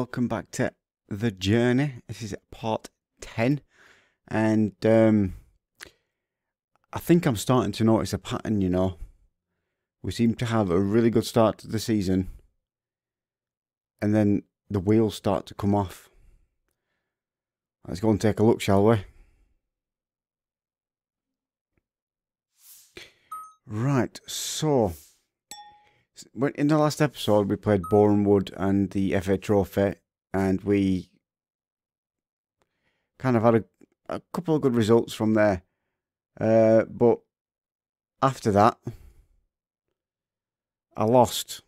welcome back to The Journey. This is part 10, and I think I'm starting to notice a pattern, We seem to have a really good start to the season, and then the wheels start to come off. Let's go and take a look, shall we? Right, so in the last episode we played Boreham Wood and the FA Trophy, and we kind of had a couple of good results from there. But after that, I lost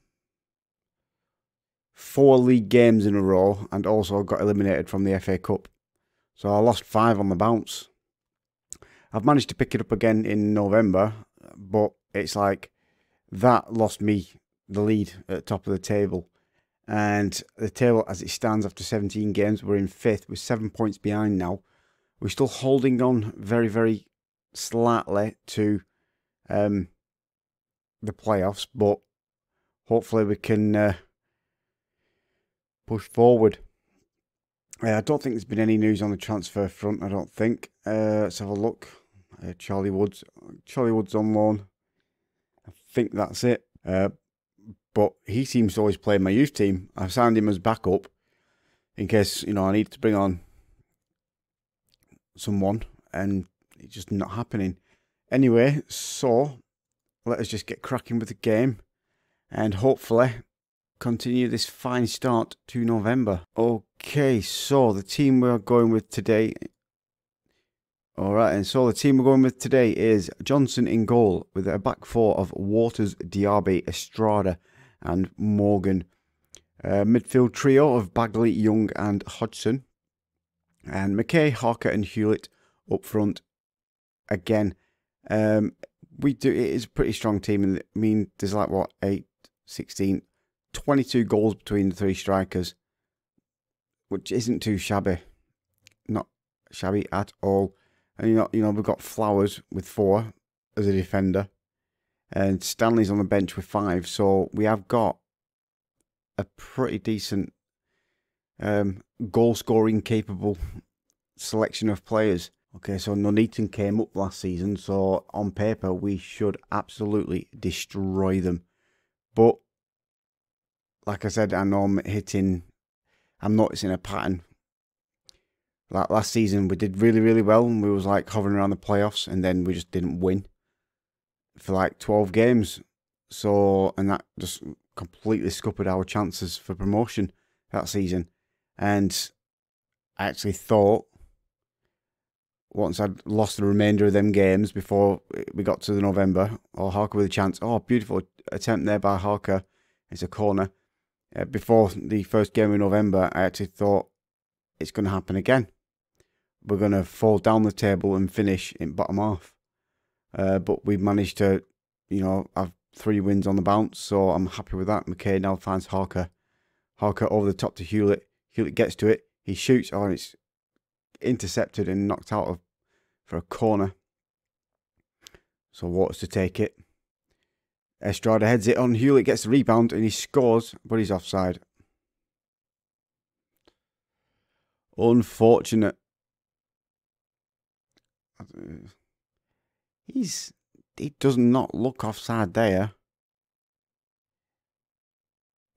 4 league games in a row and also got eliminated from the FA Cup. So I lost 5 on the bounce. I've managed to pick it up again in November, but it's like that lost me the lead at the top of the table. And the table as it stands after 17 games, we're in 5th. We're 7 points behind now. We're still holding on very, very slightly to the playoffs, but hopefully we can push forward. I don't think there's been any news on the transfer front, I don't think. Let's have a look. Charlie Wood's on loan. I think that's it. But he seems to always play in my youth team. I've signed him as backup in case, I need to bring on someone, and it's just not happening. Anyway, so let us just get cracking with the game and hopefully continue this fine start to November. Okay, so the team we're going with today. Alright, and so the team we're going with today is Johnson in goal with a back four of Waters, Diaby, Estrada and Morgan. Midfield trio of Bagley, Young and Hodgson. And McKay, Harker and Hewlett up front again. It is a pretty strong team. I mean, there's like, 8, 16, 22 goals between the 3 strikers, which isn't too shabby. Not shabby at all. And we've got Flowers with 4 as a defender, and Stanley's on the bench with 5. So we have got a pretty decent goal scoring capable selection of players. Okay, so Nuneaton came up last season, so on paper we should absolutely destroy them. But like I said, I know I'm noticing a pattern. Like last season we did really, really well, and we was like hovering around the playoffs, and then we just didn't win for like 12 games. So, and that just completely scuppered our chances for promotion that season. And I actually thought, once I'd lost the remainder of them games before we got to the November, Harker with a chance. Oh, beautiful attempt there by Harker. It's a corner. Before the first game in November, I actually thought it's going to happen again. We're going to fall down the table and finish in bottom half. But we managed to, have 3 wins on the bounce, so I'm happy with that. McKay now finds Harker. Harker over the top to Hewlett. Hewlett gets to it. He shoots. Oh, and it's intercepted and knocked out for a corner. So Waters to take it. Estrada heads it on. Hewlett gets the rebound and he scores, but he's offside. Unfortunate. He does not look offside there.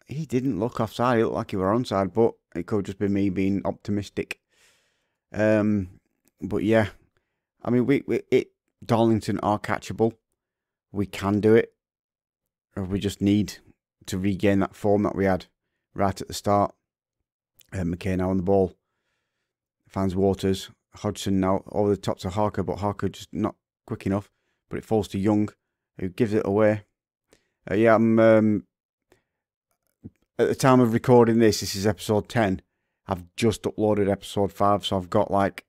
He didn't look offside. He looked like he were onside, but it could just be me being optimistic. But yeah, I mean, Darlington are catchable. We can do it. We just need to regain that form that we had right at the start. McKay now on the ball. Finds Waters. Hodgson now over the top to Harker, but Harker just not quick enough. But it falls to Young, who gives it away. I'm at the time of recording this is episode 10. I've just uploaded episode 5, so I've got like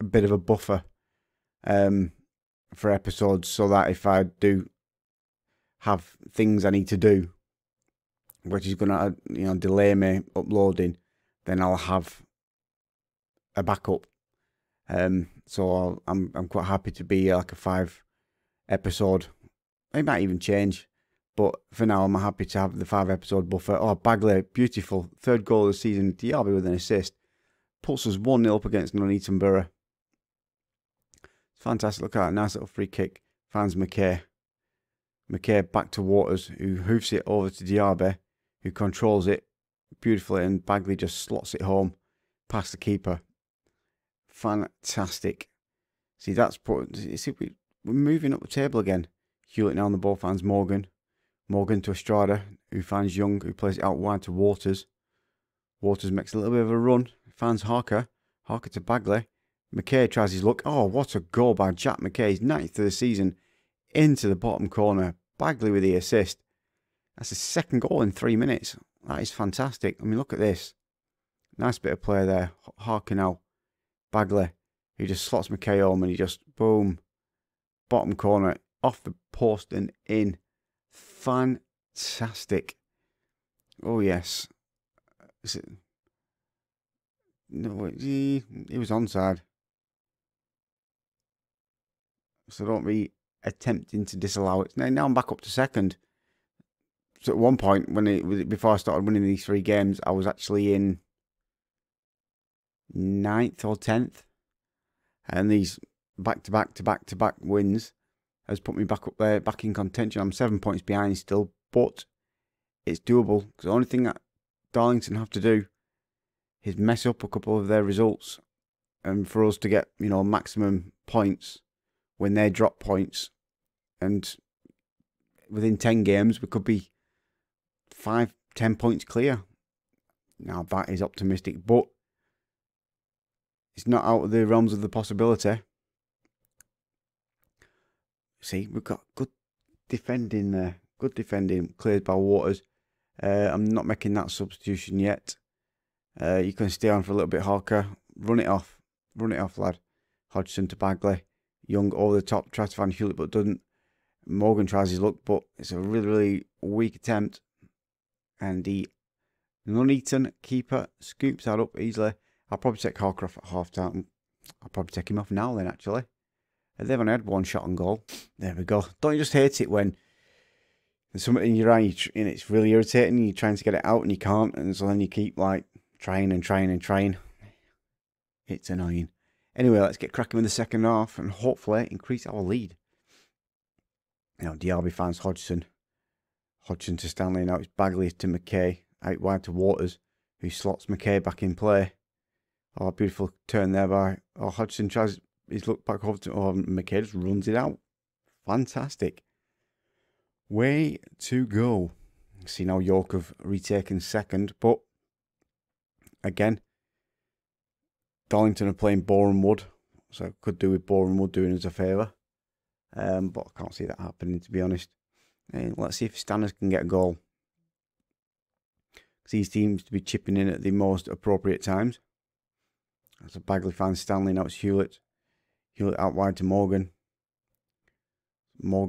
a bit of a buffer for episodes, so that if I do have things I need to do, which is gonna delay me uploading, then I'll have a backup. So I'm quite happy to be like a 5 episode. It might even change, But for now, I'm happy to have the 5-episode buffer. Oh, Bagley, beautiful. 3rd goal of the season. Diaby with an assist. Puts us 1-0 up against Nuneaton Borough. It's fantastic. Look at that. Nice little free kick. Finds McKay. McKay back to Waters, who hoofs it over to Diaby, who controls it beautifully, and Bagley just slots it home past the keeper. Fantastic. See, that's put. See, we're moving up the table again. Hewlett now on the ball finds Morgan. Morgan to Estrada, who finds Young, who plays it out wide to Waters. Waters makes a little bit of a run, finds Harker. Harker to Bagley. McKay tries his luck. Oh, what a goal by Jack McKay. He's 9th of the season into the bottom corner. Bagley with the assist. That's his 2nd goal in 3 minutes. That is fantastic. I mean, look at this. Nice bit of play there. Harker now. Bagley, who just slots McKay home and he just, boom, bottom corner, off the post and in. Fantastic. Oh, yes. Is it? No, he was onside. So don't be attempting to disallow it. Now I'm back up to 2nd. So at one point, before I started winning these 3 games, I was actually in 9th or 10th. And these back-to-back wins has put me back up there, back in contention. I'm 7 points behind still, but it's doable. Because the only thing that Darlington have to do is mess up a couple of their results, and for us to get, you know, maximum points when they drop points, and within 10 games we could be 5-10 points clear. Now that is optimistic, but it's not out of the realms of the possibility. See, we've got good defending there. Good defending, cleared by Waters. I'm not making that substitution yet. You can stay on for a little bit, Harker. Run it off, lad. Hodgson to Bagley. Young over the top, tries to find Hewlett but doesn't. Morgan tries his luck, but it's a really, really weak attempt. And the Nuneaton keeper scoops that up easily. I'll probably take Harker off at half time. I'll probably take him off now then, actually. They've only had 1 shot on goal. There we go. Don't you just hate it when there's something in your eye and it's really irritating, you're trying to get it out and you can't, and so then you keep like trying. It's annoying. Anyway, let's get cracking with the 2nd half and hopefully increase our lead. Now Diaby finds Hodgson. Hodgson to Stanley. Now it's Bagley to McKay. Out wide to Waters, who slots McKay back in play. Oh, beautiful turn there by... Oh, Hodgson tries his look back over to... Oh, McKay just runs it out. Fantastic. Way to go. See now York have retaken 2nd, but again, Darlington are playing Boreham Wood, so could do with Boreham Wood doing us a favour. But I can't see that happening, to be honest. Let's see if Stanners can get a goal. Because he seems to be chipping in at the most appropriate times. So Bagley finds Stanley, now it's Hewlett. Hewlett out wide to Morgan.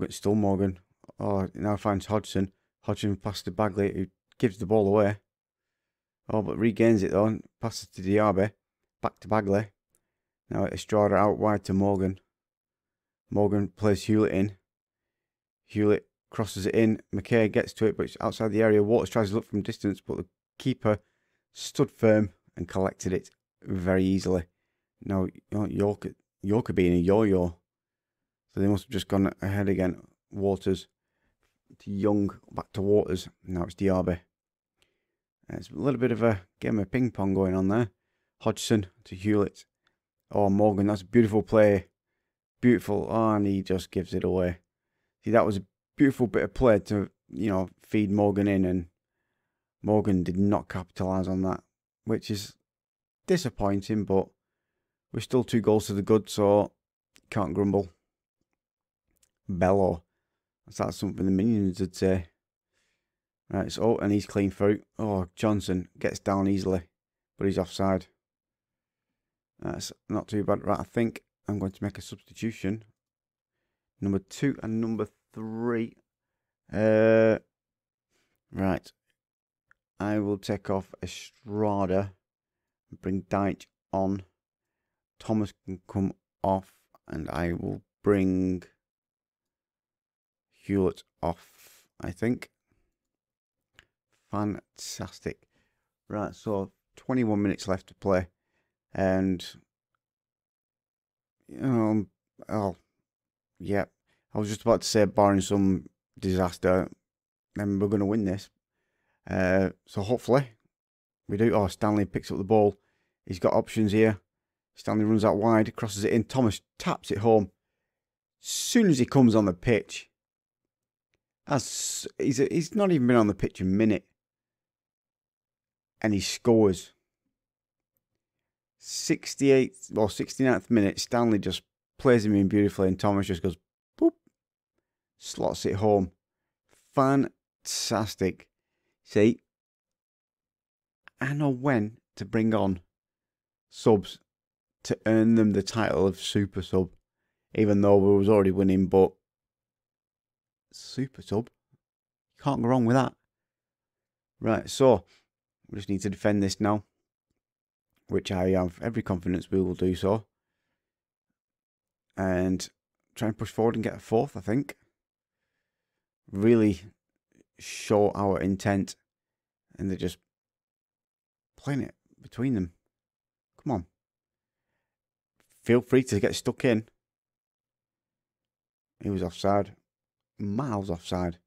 Still Morgan. Oh, now finds Hodgson. Hodgson passes to Bagley, who gives the ball away. Oh, but regains it though, and passes to Diaby. Back to Bagley. Now Estrada out wide to Morgan. Morgan plays Hewlett in. Hewlett crosses it in. McKay gets to it, but it's outside the area. Waters tries to look from distance, but the keeper stood firm and collected it very easily. Now York being a yo-yo. So they must have just gone ahead again. Waters to Young, back to Waters. Now it's Diaby. It's a little bit of a game of ping pong going on there. Hodgson to Hewlett. Oh, Morgan, that's a beautiful play. Beautiful. Oh, and he just gives it away. See, that was a beautiful bit of play to, you know, feed Morgan in, and Morgan did not capitalise on that, which is disappointing, but we're still 2 goals to the good, so can't grumble. Bello. That's something the minions would say. Right, so, and he's clean through. Oh, Johnson gets down easily, but he's offside. That's not too bad. Right, I think I'm going to make a substitution. Number 2 and number 3. Right. I will take off Estrada and bring Deitch on. Thomas can come off, and I will bring Hewlett off I think. Fantastic. Right, so 21 minutes left to play. And, oh, yeah. I was just about to say, barring some disaster, then we're going to win this. So hopefully we do. Oh, Stanley picks up the ball. He's got options here. Stanley runs out wide, crosses it in. Thomas taps it home. As soon as he comes on the pitch, he's not even been on the pitch a minute, and he scores. 68th or 69th minute, Stanley just plays him in beautifully, and Thomas just goes boop, slots it home. Fantastic. See, I know when to bring on subs to earn them the title of super sub, even though we was already winning. But super sub, you can't go wrong with that. Right, so we just need to defend this now, which I have every confidence we will do so, and try and push forward and get a fourth. I think really show our intent, and they're just playing it between them. Come on, feel free to get stuck in. He was offside, miles offside.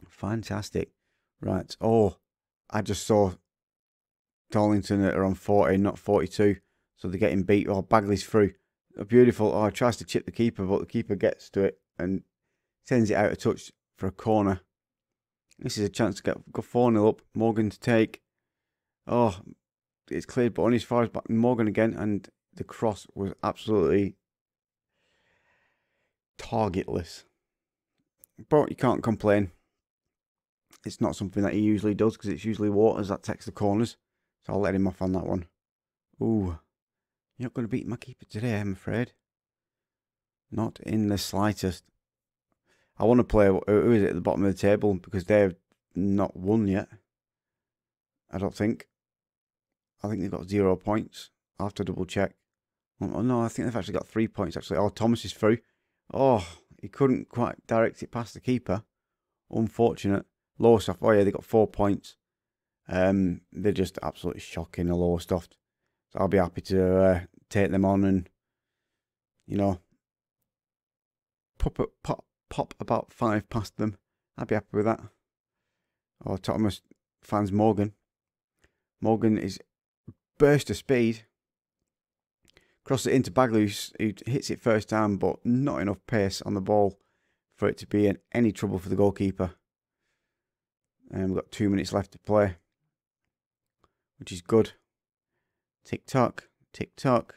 Fantastic. Right, oh, I just saw Darlington are on 40, not 42, so they're getting beat. Oh, Bagley's through. A beautiful, oh, tries to chip the keeper, but the keeper gets to it and sends it out of touch for a corner. This is a chance to go 4-0 up. Morgan to take. Oh, it's cleared, but only as far as back. Morgan again, and the cross was absolutely targetless. But you can't complain. It's not something that he usually does, because it's usually Waters that takes the corners. So I'll let him off on that one. Ooh, you're not going to beat my keeper today, I'm afraid. Not in the slightest. I want to play who is it at the bottom of the table, because they've not won yet. I don't think. I think they've got 0 points. I'll have to double check. Oh no, I think they've actually got 3 points actually. Oh, Thomas is through. Oh, he couldn't quite direct it past the keeper. Unfortunate. Lowestoft, oh yeah, they got 4 points. They're just absolutely shocking, the Lowestoft. So I'll be happy to take them on and, you know, pop about 5 past them. I'd be happy with that. Oh, Thomas finds Morgan. Morgan is burst of speed. Crosses it into Bagley, who hits it first time, but not enough pace on the ball for it to be in any trouble for the goalkeeper. And we've got 2 minutes left to play, which is good. Tick tock, tick tock.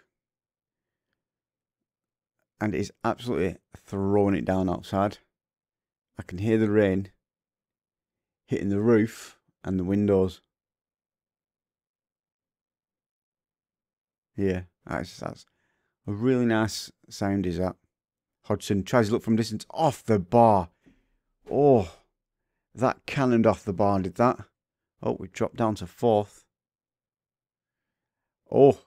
And it is absolutely throwing it down outside. I can hear the rain hitting the roof and the windows. Yeah, that's a really nice sound, is that. Hodgson tries to look from distance, off the bar. Oh, that cannoned off the bar, did that. Oh, we dropped down to 4th. Oh,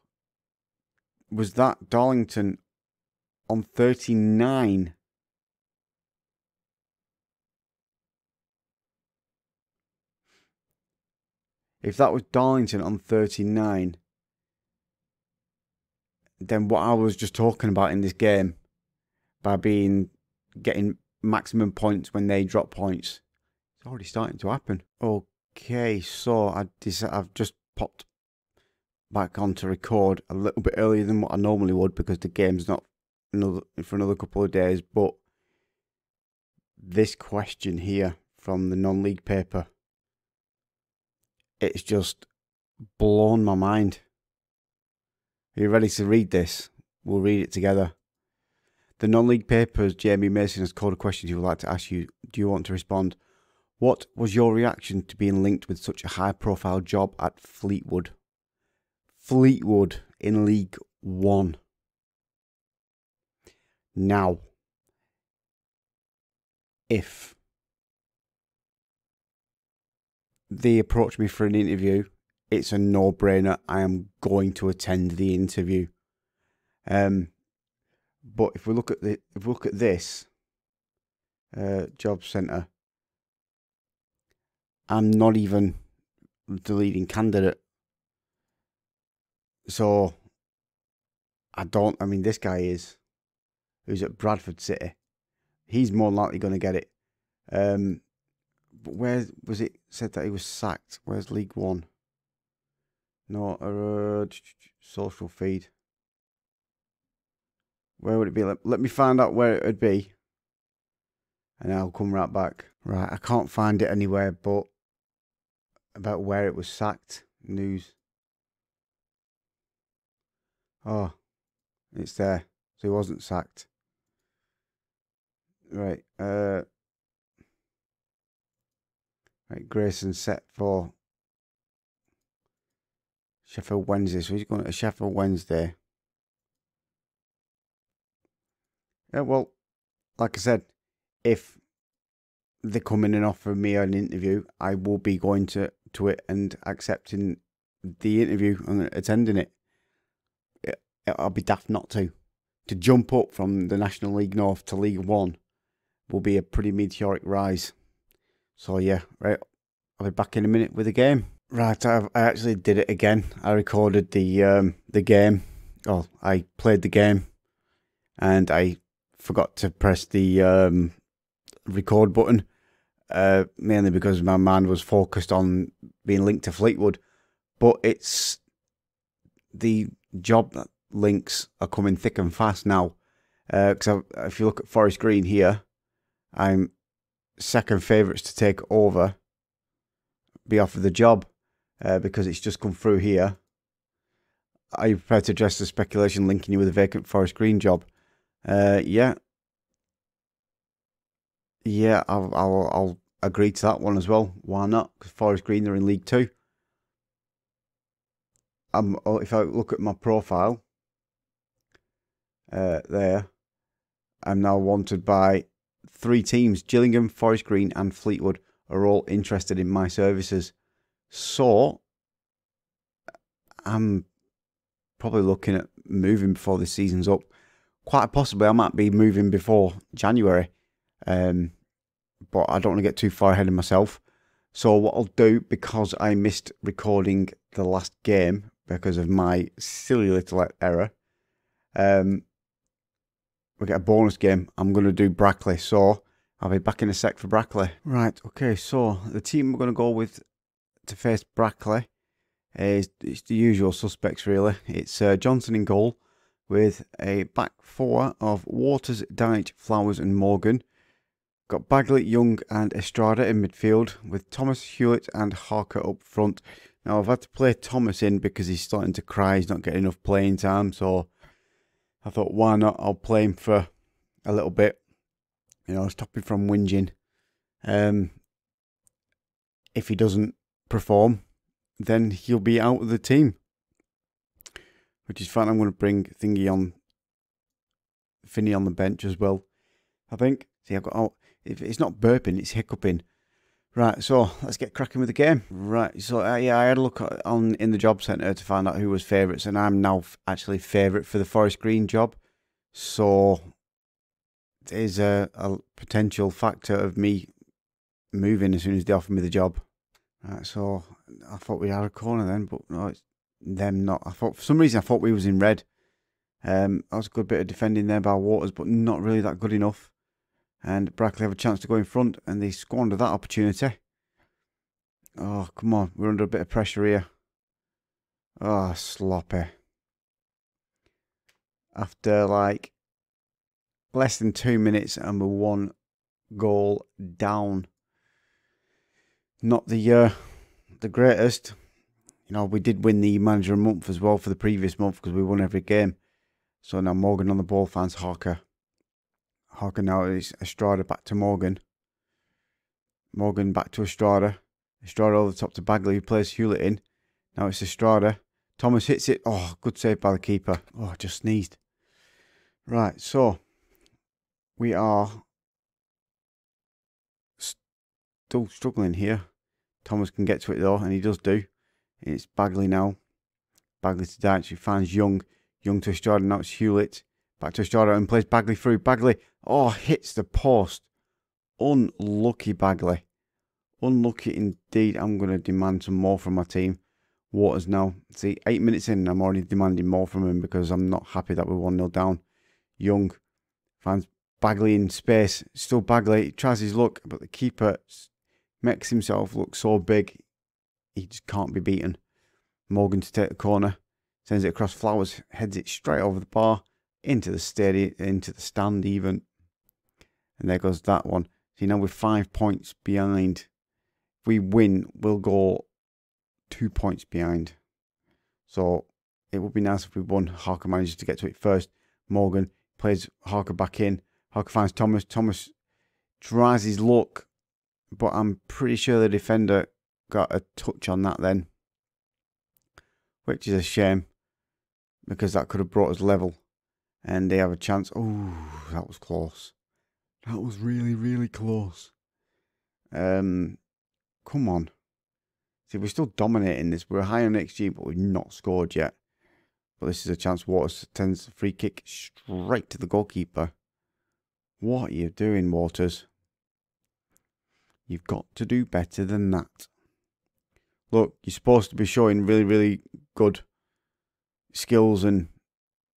was that Darlington on 39? If that was Darlington on 39, then what I was just talking about in this game, by getting maximum points when they drop points, it's already starting to happen. Okay, so I've just popped back on to record a little bit earlier than what I normally would, because the game's not for another couple of days. But this question here from the non-league paper, it's just blown my mind. Are you ready to read this? We'll read it together. The non-league paper's Jamie Mason has called a question he would like to ask you. Do you want to respond? What was your reaction to being linked with such a high-profile job at Fleetwood? Fleetwood in League One. Now, if they approach me for an interview, it's a no-brainer. I am going to attend the interview. But if we look at this, job centre. I'm not even the leading candidate. So, I mean, this guy is, who's at Bradford City. He's more likely going to get it. But where was it said that he was sacked? Where's League One? No, social feed. Where would it be? Let me find out where it would be. And I'll come right back. Right, I can't find it anywhere but about where it was sacked. News. Oh, it's there. So he wasn't sacked. Right, right, Grayson set for Sheffield Wednesday. So he's going to Sheffield Wednesday. Yeah, well, like I said, if they come in and offer me an interview, I will be going to it and accepting the interview and attending it. I'll be daft not to. To jump up from the National League North to League One will be a pretty meteoric rise. So yeah, right, I'll be back in a minute with the game. Right, I actually did it again. I recorded the game. Oh, I played the game, and I forgot to press the record button. Mainly because my mind was focused on being linked to Fleetwood. But it's the job links are coming thick and fast now. Because if you look at Forest Green here, I'm second favourites to take over, be offered the job, because it's just come through here. Are you prepared to address the speculation linking you with a vacant Forest Green job? Yeah, I'll agree to that one as well. Why not? Because Forest Green are in League 2. If I look at my profile, there, I'm now wanted by 3 teams. Gillingham, Forest Green and Fleetwood are all interested in my services. So, I'm probably looking at moving before the season's up. Quite possibly I might be moving before January. But I don't want to get too far ahead of myself. So what I'll do, because I missed recording the last game because of my silly little error, we get a bonus game. I'm going to do Brackley, so I'll be back in a sec for Brackley. Right, okay, so the team we're going to go with to face Brackley is it's the usual suspects, really. It's Johnson in goal with a back four of Waters, Dyche, Flowers and Morgan. Got Bagley, Young and Estrada in midfield with Thomas, Hewlett and Harker up front. Now I've had to play Thomas in because he's starting to cry. He's not getting enough playing time. So I thought, why not? I'll play him for a little bit. You know, stop him from whinging. If he doesn't perform, then he'll be out of the team. Which is fine. I'm going to bring Finney on the bench as well. I think. See, I've got... It's not burping, it's hiccuping. Right, so let's get cracking with the game. Right, so yeah, I had a look in the job centre to find out who was favourites, and I'm now actually favourite for the Forest Green job. So there's a potential factor of me moving as soon as they offer me the job. Right, so I thought we had a corner then, but no, it's them not. For some reason I thought we was in red. That was a good bit of defending there by Waters, but not really that good enough. And Brackley have a chance to go in front, and they squander that opportunity. Oh, come on. We're under a bit of pressure here. Oh, sloppy. After, like, less than 2 minutes, and we're 1 goal down. Not the greatest. You know, we did win the manager of the month as well for the previous month, because we won every game. So now Morgan on the ball finds Harker. Harker now is Estrada back to Morgan. Morgan back to Estrada. Estrada over the top to Bagley, who plays Hewlett in. Now it's Estrada. Thomas hits it. Oh, good save by the keeper. Oh, just sneezed. Right, so we are still struggling here. Thomas can get to it though, and he does do. It's Bagley now. Bagley to Dyche, who finds Young. Young to Estrada. Now it's Hewlett. Back to Estrada and plays Bagley through. Bagley, oh, hits the post. Unlucky Bagley. Unlucky indeed. I'm going to demand some more from my team. Waters now. See, 8 minutes in, I'm already demanding more from him because I'm not happy that we're 1-0 down. Young finds Bagley in space. Still Bagley. He tries his luck, but the keeper makes himself look so big. He just can't be beaten. Morgan to take the corner. Sends it across Flowers. Heads it straight over the bar. Into the stadium, into the stand even. And there goes that one. See, now we're 5 points behind. If we win, we'll go 2 points behind. So it would be nice if we won. Harker manages to get to it first. Morgan plays Harker back in. Harker finds Thomas. Thomas tries his luck, but I'm pretty sure the defender got a touch on that then, which is a shame because that could have brought us level. And they have a chance. Oh, that was close. That was really, really close. Come on. See, we're still dominating this. We're high on XG, but we've not scored yet. But this is a chance. Waters sends a free kick straight to the goalkeeper. What are you doing, Waters? You've got to do better than that. Look, you're supposed to be showing really, really good skills and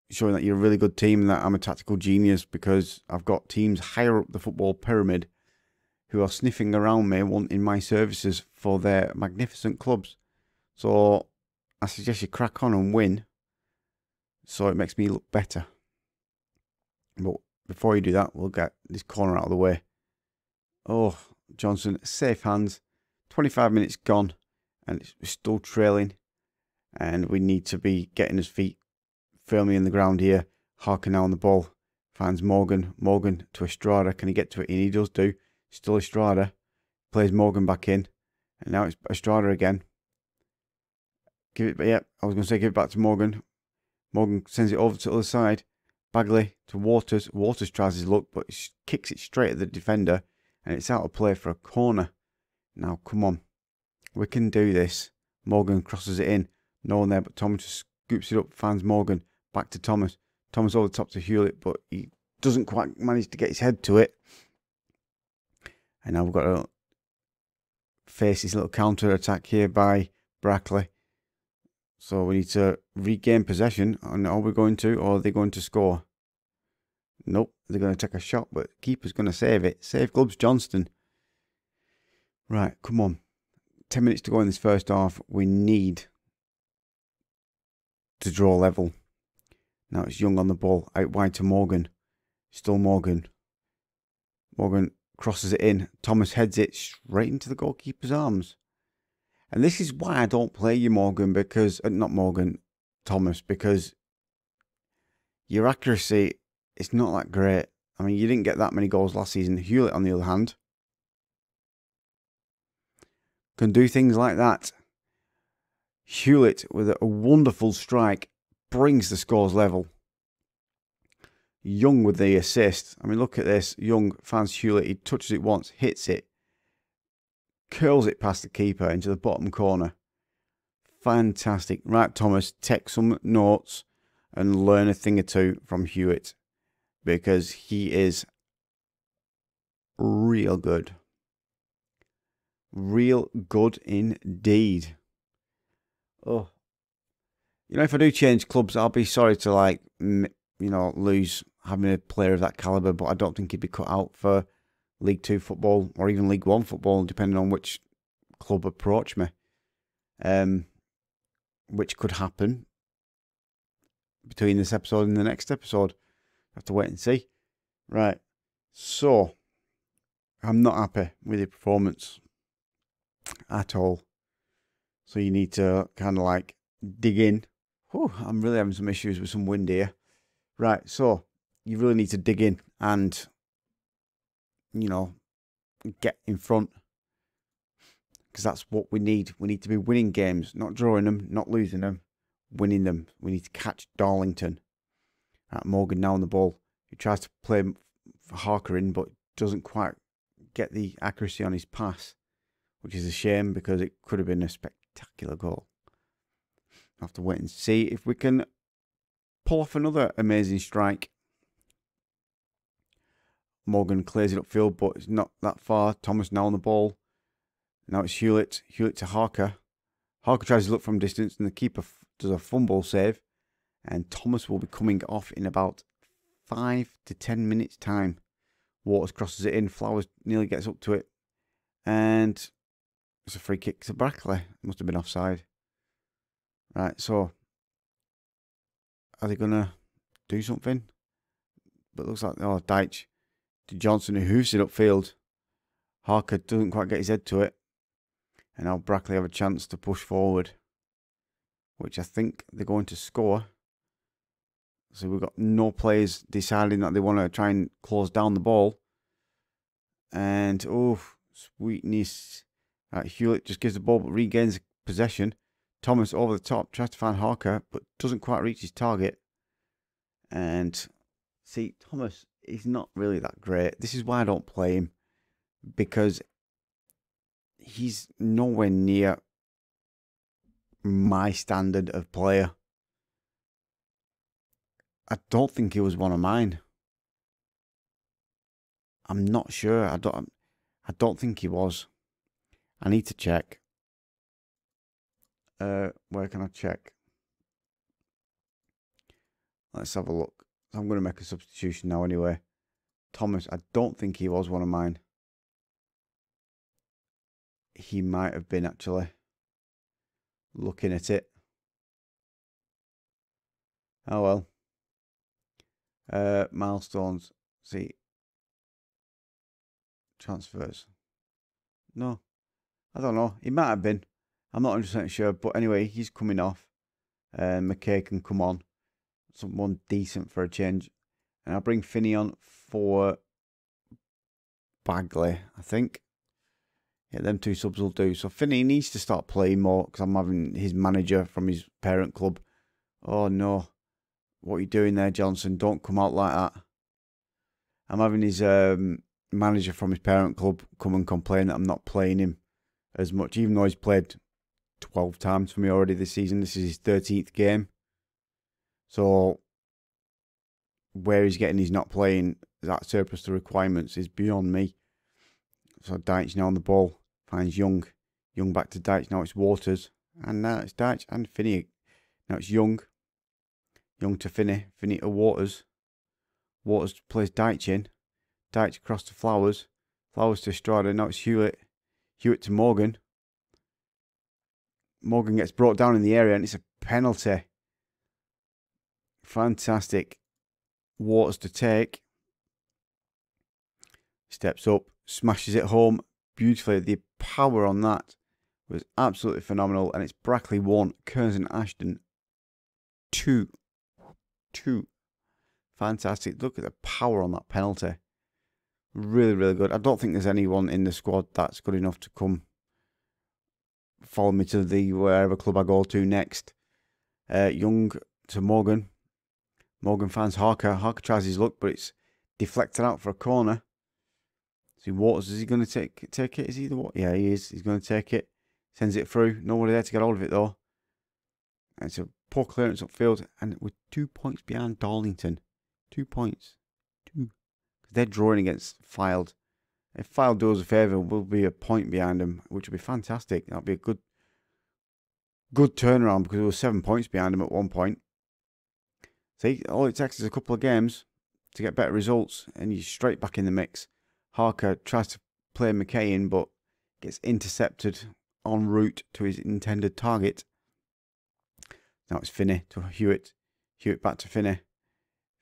showing that you're a really good team and that I'm a tactical genius because I've got teams higher up the football pyramid who are sniffing around me wanting my services for their magnificent clubs. So I suggest you crack on and win so it makes me look better. But before you do that, we'll get this corner out of the way. Oh, Johnson, safe hands. 25 minutes gone and it's still trailing. And we need to be getting his feet firmly in the ground here. Harker now on the ball. Finds Morgan. Morgan to Estrada. Can he get to it? And he does do. Still Estrada. Plays Morgan back in. And now it's Estrada again. Give it, yeah, I was going to say give it back to Morgan. Morgan sends it over to the other side. Bagley to Waters. Waters tries his luck, but he kicks it straight at the defender. And it's out of play for a corner. Now, come on. We can do this. Morgan crosses it in. No one there, but Thomas just scoops it up. Finds Morgan. Back to Thomas. Thomas over the top to Hewlett, but he doesn't quite manage to get his head to it. And now we've got to face this little counter attack here by Brackley. So we need to regain possession. And are we going to, or are they going to score? Nope, they're going to take a shot, but keeper's going to save it. Save Gloves Johnston. Right, come on. 10 minutes to go in this first half. We need to draw level. Now it's Young on the ball. Out wide to Morgan. Still Morgan. Morgan crosses it in. Thomas heads it straight into the goalkeeper's arms. And this is why I don't play you, Morgan, because... not Morgan, Thomas, because your accuracy is not that great. I mean, you didn't get that many goals last season. Hewlett, on the other hand, can do things like that. Hewlett, with a wonderful strike, brings the scores level. Young with the assist. I mean, look at this. Young finds Hewlett. He touches it once, hits it, curls it past the keeper into the bottom corner. Fantastic. Right, Thomas, take some notes and learn a thing or two from Hewitt because he is real good. Real good indeed. Oh. You know, if I do change clubs, I'll be sorry to, like, lose having a player of that calibre, but I don't think he'd be cut out for League 2 football or even League 1 football, depending on which club approach me. Which could happen between this episode and the next episode. Have to wait and see. Right. So, I'm not happy with your performance at all. So you need to kind of like dig in. Whew, I'm really having some issues with some wind here. Right, so you really need to dig in and, get in front. Because that's what we need. We need to be winning games, not drawing them, not losing them, winning them. We need to catch Darlington. Right, Morgan now on the ball. He tries to play Harker in, but doesn't quite get the accuracy on his pass, which is a shame because it could have been a spectacular goal. I'll have to wait and see if we can pull off another amazing strike. Morgan clears it upfield, but it's not that far. Thomas now on the ball. Now it's Hewlett. Hewlett to Harker. Harker tries to look from distance, and the keeper does a fumble save. And Thomas will be coming off in about 5 to 10 minutes' time. Waters crosses it in. Flowers nearly gets up to it. And it's a free kick to Brackley. It must have been offside. Right, so are they going to do something? But it looks like, oh, Deitch to Johnson, who hoofs it upfield. Harker doesn't quite get his head to it. And now Brackley have a chance to push forward, which I think they're going to score. So we've got no players deciding that they want to try and close down the ball. And, oh, sweetness. Right, Hewlett just gives the ball but regains possession. Thomas over the top, tries to find Harker, but doesn't quite reach his target. And, see, Thomas is not really that great. This is why I don't play him. Because he's nowhere near my standard of player. I don't think he was one of mine. I'm not sure. I don't think he was. I need to check. Where can I check? Let's have a look. I'm going to make a substitution now anyway. Thomas, I don't think he was one of mine. He might have been, actually. Looking at it. Oh well. Milestones. See. Transfers. No. I don't know. He might have been. I'm not 100% sure. But anyway, he's coming off. McKay can come on. Someone decent for a change. And I'll bring Finney on for Bagley, I think. Yeah, them two subs will do. So Finney needs to start playing more because I'm having his manager from his parent club. Oh no. What are you doing there, Johnson? Don't come out like that. I'm having his manager from his parent club come and complain that I'm not playing him as much, even though he's played 12 times for me already this season. This is his 13th game. So where he's getting he's not playing that surplus to requirements is beyond me. So Deitch now on the ball. Finds Young. Young back to Deitch. Now it's Waters. And now it's Deitch and Finney. Now it's Young. Young to Finney. Finney to Waters. Waters plays Deitch in. Deitch across to Flowers. Flowers to Estrada. Now it's Hewlett. Hewlett to Morgan. Morgan gets brought down in the area and it's a penalty. Fantastic. Waters to take. Steps up. Smashes it home beautifully. The power on that was absolutely phenomenal. And it's Brackley 1, Curzon Ashton 2. Fantastic. Look at the power on that penalty. Really, really good. I don't think there's anyone in the squad that's good enough to come follow me to the wherever club I go to next. Young to Morgan. Morgan finds Harker. Harker tries his luck, but it's deflected out for a corner. See, Waters, is he going to take it? Is he the what? Yeah, he is. He's going to take it. Sends it through. Nobody there to get hold of it, though. And it's a poor clearance upfield. And we're 2 points behind Darlington. 2 points. 2. Because they're drawing against Fylde. If Fylde does us a favour, we'll be a point behind them, which would be fantastic. That'll be a good turnaround because we were 7 points behind them at one point. See, all it takes is a couple of games to get better results, and you're straight back in the mix. Harker tries to play McKay in, but gets intercepted en route to his intended target. Now it's Finney to Hewlett. Hewlett back to Finney.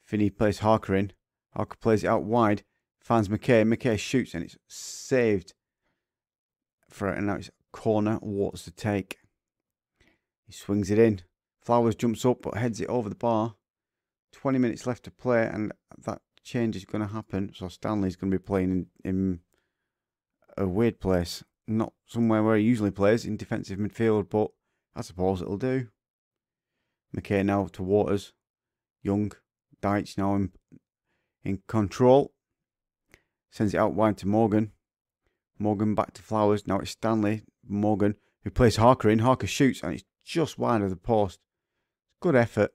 Finney plays Harker in. Harker plays it out wide. Finds McKay. McKay shoots and it's saved. And now it's corner. Waters to take. He swings it in. Flowers jumps up but heads it over the bar. 20 minutes left to play and that change is going to happen. So Stanley's going to be playing in a weird place. Not somewhere where he usually plays, in defensive midfield, but I suppose it'll do. McKay now to Waters. Young. Deitch now in control. Sends it out wide to Morgan. Morgan back to Flowers. Now it's Stanley. Morgan, who plays Harker in. Harker shoots and it's just wide of the post. Good effort.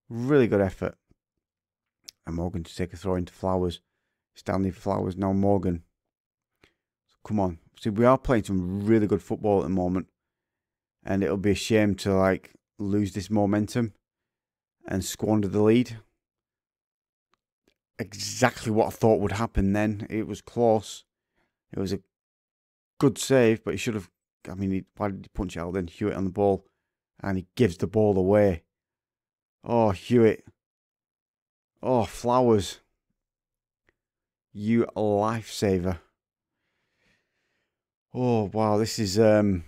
Really good effort. And Morgan to take a throw into Flowers. Stanley Flowers, now Morgan. So come on. See, we are playing some really good football at the moment. And it'll be a shame to, like, lose this momentum and squander the lead. Exactly what I thought would happen then. It was close. It was a good save, but he should have... I mean, why did he punch it out then? Hewitt on the ball. And he gives the ball away. Oh, Hewitt. Oh, Flowers. You lifesaver. Oh, wow. This is... And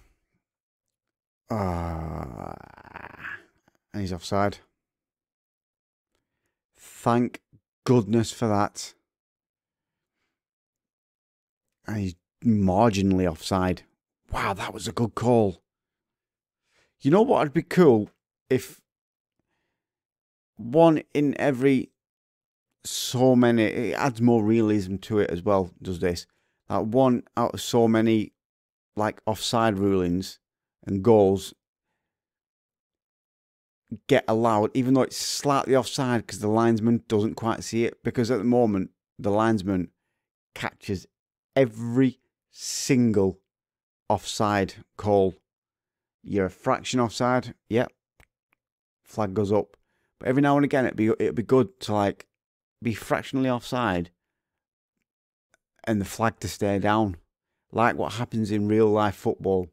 he's offside. Thank goodness for that. And he's marginally offside. Wow, that was a good call. You know what would be cool? If one in every so many... It adds more realism to it as well, does this. Like one out of so many like offside rulings and goals get allowed, even though it's slightly offside because the linesman doesn't quite see it. Because at the moment, the linesman catches every single offside call. You're a fraction offside, yep, flag goes up. But every now and again, it'd be good to like be fractionally offside and the flag to stay down, like what happens in real life football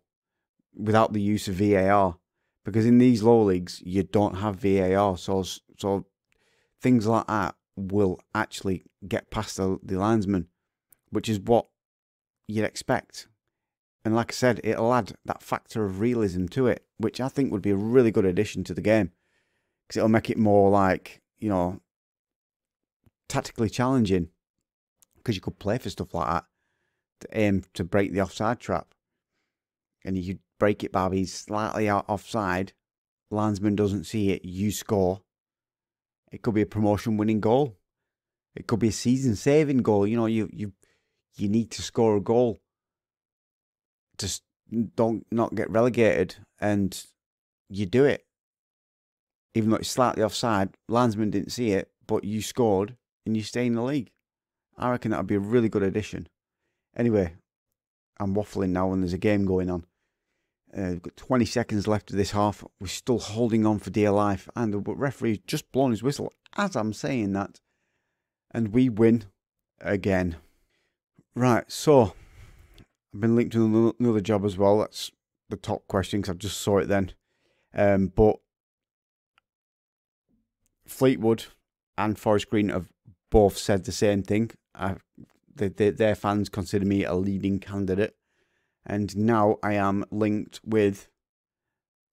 without the use of VAR. Because in these low leagues, you don't have VAR, so things like that will actually get past the linesman, which is what you'd expect. And like I said, it'll add that factor of realism to it, which I think would be a really good addition to the game. Because it'll make it more like, you know, tactically challenging. Because you could play for stuff like that to aim to break the offside trap. And you could break it by being slightly out offside. Linesman doesn't see it, you score. It could be a promotion-winning goal. It could be a season-saving goal. You know, you need to score a goal. Just not get relegated, and you do it. Even though it's slightly offside, linesman didn't see it, but you scored and you stay in the league. I reckon that would be a really good addition. Anyway, I'm waffling now and there's a game going on. We've got 20 seconds left of this half. We're still holding on for dear life, and the referee's just blown his whistle as I'm saying that. And we win again. Right, so I've been linked to another job as well. That's the top question because I just saw it then. But Fleetwood and Forest Green have both said the same thing. Their fans consider me a leading candidate. And now I am linked with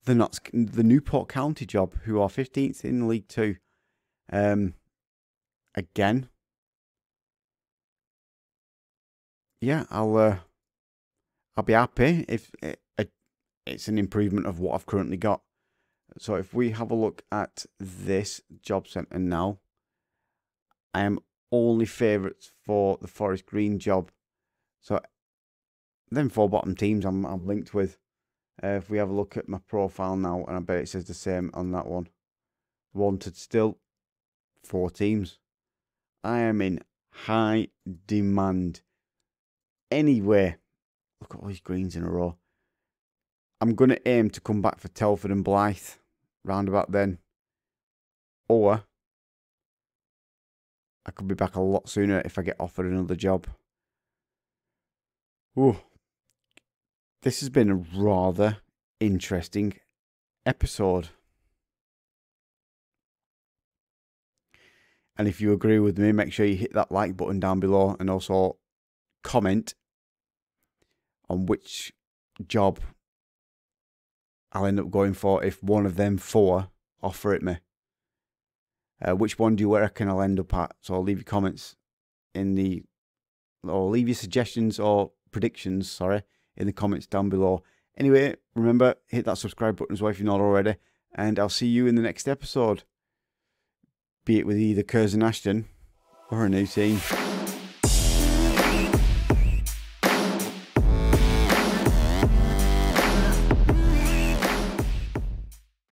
the Newport County job, who are 15th in League 2. Again. Yeah, I'll be happy if it's an improvement of what I've currently got. So if we have a look at this job centre now, I am only favourites for the Forest Green job. So them 4 bottom teams I'm linked with. If we have a look at my profile now, and I bet it says the same on that one. Wanted still 4 teams. I am in high demand. Anyway, look at all these greens in a row. I'm going to aim to come back for Telford and Blythe round about then. Or I could be back a lot sooner if I get offered another job. Ooh. This has been a rather interesting episode. And if you agree with me, make sure you hit that like button down below and also comment on which job I'll end up going for if one of them 4 offer it me. Which one do you reckon I'll end up at? So I'll leave your comments or leave your suggestions or predictions, sorry, in the comments down below. Anyway, remember, hit that subscribe button as well if you're not already. And I'll see you in the next episode. Be it with either Curzon, Ashton or a new team.